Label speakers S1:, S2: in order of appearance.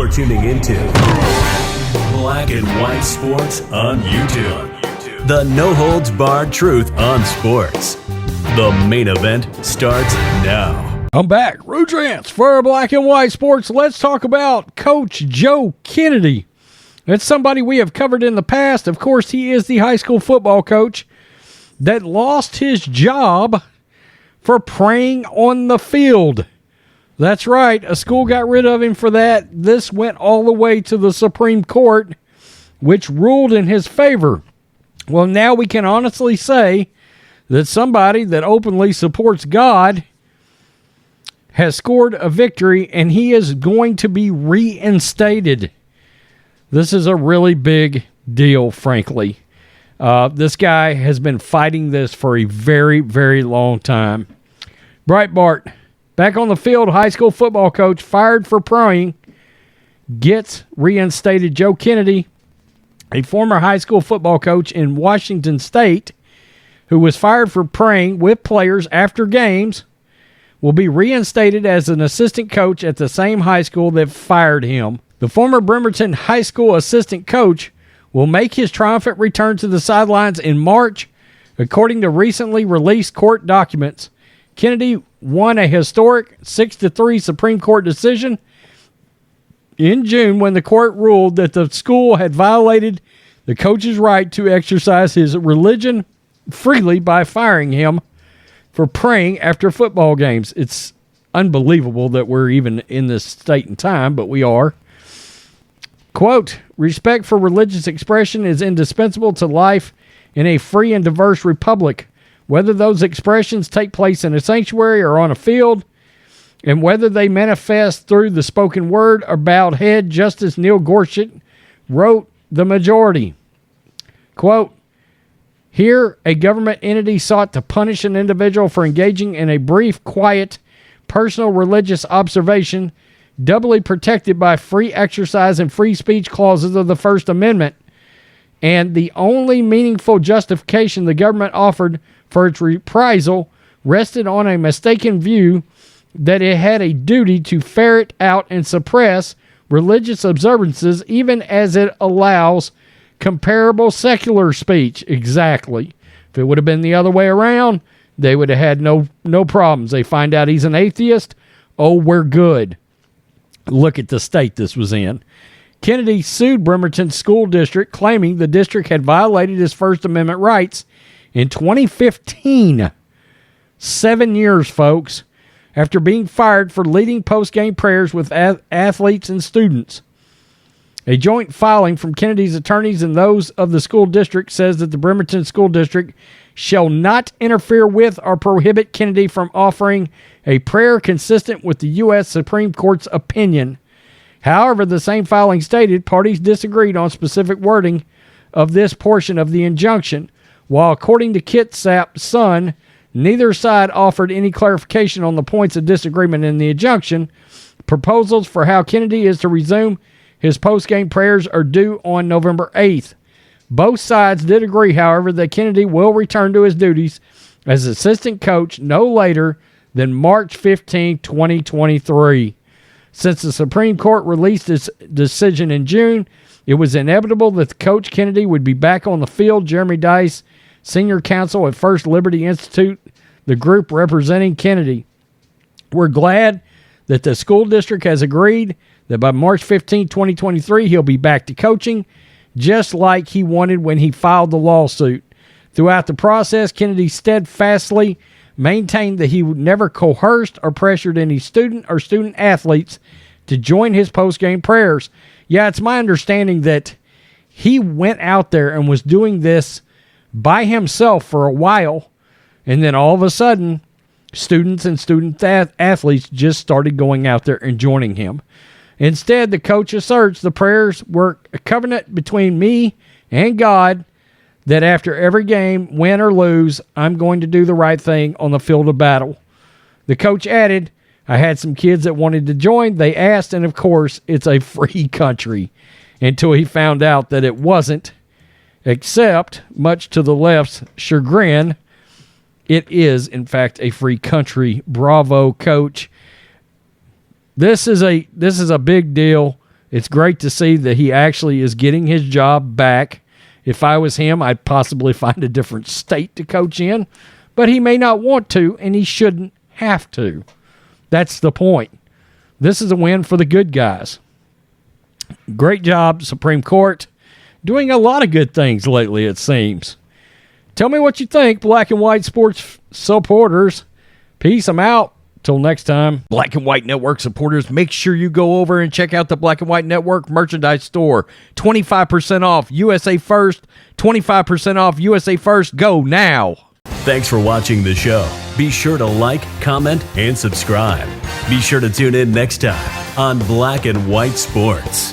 S1: You're tuning into Black and White Sports on YouTube. The no-holds-barred truth on sports. The main event starts now.
S2: I'm back. Rudrance for Black and White Sports. Let's talk about Coach Joe Kennedy. It's somebody we have covered in the past. Of course, he is the high school football coach that lost his job for praying on the field. That's right. A school got rid of him for that. This went all the way to the Supreme Court, which ruled in his favor. Well, now we can honestly say that somebody that openly supports God has scored a victory, and he is going to be reinstated. This is a really big deal, frankly. This guy has been fighting this for a very, very long time. Breitbart, back on the field, high school football coach fired for praying, gets reinstated. Joe Kennedy, a former high school football coach in Washington State, who was fired for praying with players after games, will be reinstated as an assistant coach at the same high school that fired him. The former Bremerton High School assistant coach will make his triumphant return to the sidelines in March. According to recently released court documents, Kennedy won a historic 6-3 Supreme Court decision in June when the court ruled that the school had violated the coach's right to exercise his religion freely by firing him for praying after football games. It's unbelievable that we're even in this state and time, but we are. Quote, respect for religious expression is indispensable to life in a free and diverse republic, whether those expressions take place in a sanctuary or on a field, and whether they manifest through the spoken word or bowed head. Justice Neil Gorsuch wrote the majority. Quote, here, a government entity sought to punish an individual for engaging in a brief, quiet, personal religious observation, doubly protected by free exercise and free speech clauses of the First Amendment, and the only meaningful justification the government offered for its reprisal rested on a mistaken view that it had a duty to ferret out and suppress religious observances even as it allows comparable secular speech. Exactly. If it would have been the other way around, they would have had no problems. They find out he's an atheist. Oh, we're good. Look at the state this was in. Kennedy sued Bremerton School District, claiming the district had violated his First Amendment rights in 2015. 7 years, folks, after being fired for leading post-game prayers with athletes and students. A joint filing from Kennedy's attorneys and those of the school district says that the Bremerton School District shall not interfere with or prohibit Kennedy from offering a prayer consistent with the U.S. Supreme Court's opinion. However, the same filing stated parties disagreed on specific wording of this portion of the injunction. While according to Kit Sapp's son, neither side offered any clarification on the points of disagreement in the injunction. Proposals for how Kennedy is to resume his post-game prayers are due on November 8th. Both sides did agree, however, that Kennedy will return to his duties as assistant coach no later than March 15, 2023. Since the Supreme Court released its decision in June, it was inevitable that Coach Kennedy would be back on the field. Jeremy Dice, senior counsel at First Liberty Institute, the group representing Kennedy. We're glad that the school district has agreed that by March 15, 2023, he'll be back to coaching, just like he wanted when he filed the lawsuit. Throughout the process, Kennedy steadfastly maintained that he never coerced or pressured any student or student athletes to join his post-game prayers. Yeah, it's my understanding that he went out there and was doing this by himself for a while, and then all of a sudden, students and student athletes just started going out there and joining him. Instead, the coach asserts the prayers were a covenant between me and God that after every game, win or lose, I'm going to do the right thing on the field of battle. The coach added, I had some kids that wanted to join. They asked, and of course, it's a free country, until he found out that it wasn't, except, much to the left's chagrin, it is, in fact, a free country. Bravo, coach. This is a big deal. It's great to see that he actually is getting his job back. If I was him, I'd possibly find a different state to coach in, but he may not want to, and he shouldn't have to. That's the point. This is a win for the good guys. Great job, Supreme Court. Doing a lot of good things lately, it seems. Tell me what you think, Black and White Sports supporters. Peace, I'm out. Till next time, Black and White Network supporters, make sure you go over and check out the Black and White Network merchandise store. 25% off USA First, 25% off USA First. Go now.
S1: Thanks for watching the show. Be sure to like, comment, and subscribe. Be sure to tune in next time on Black and White Sports.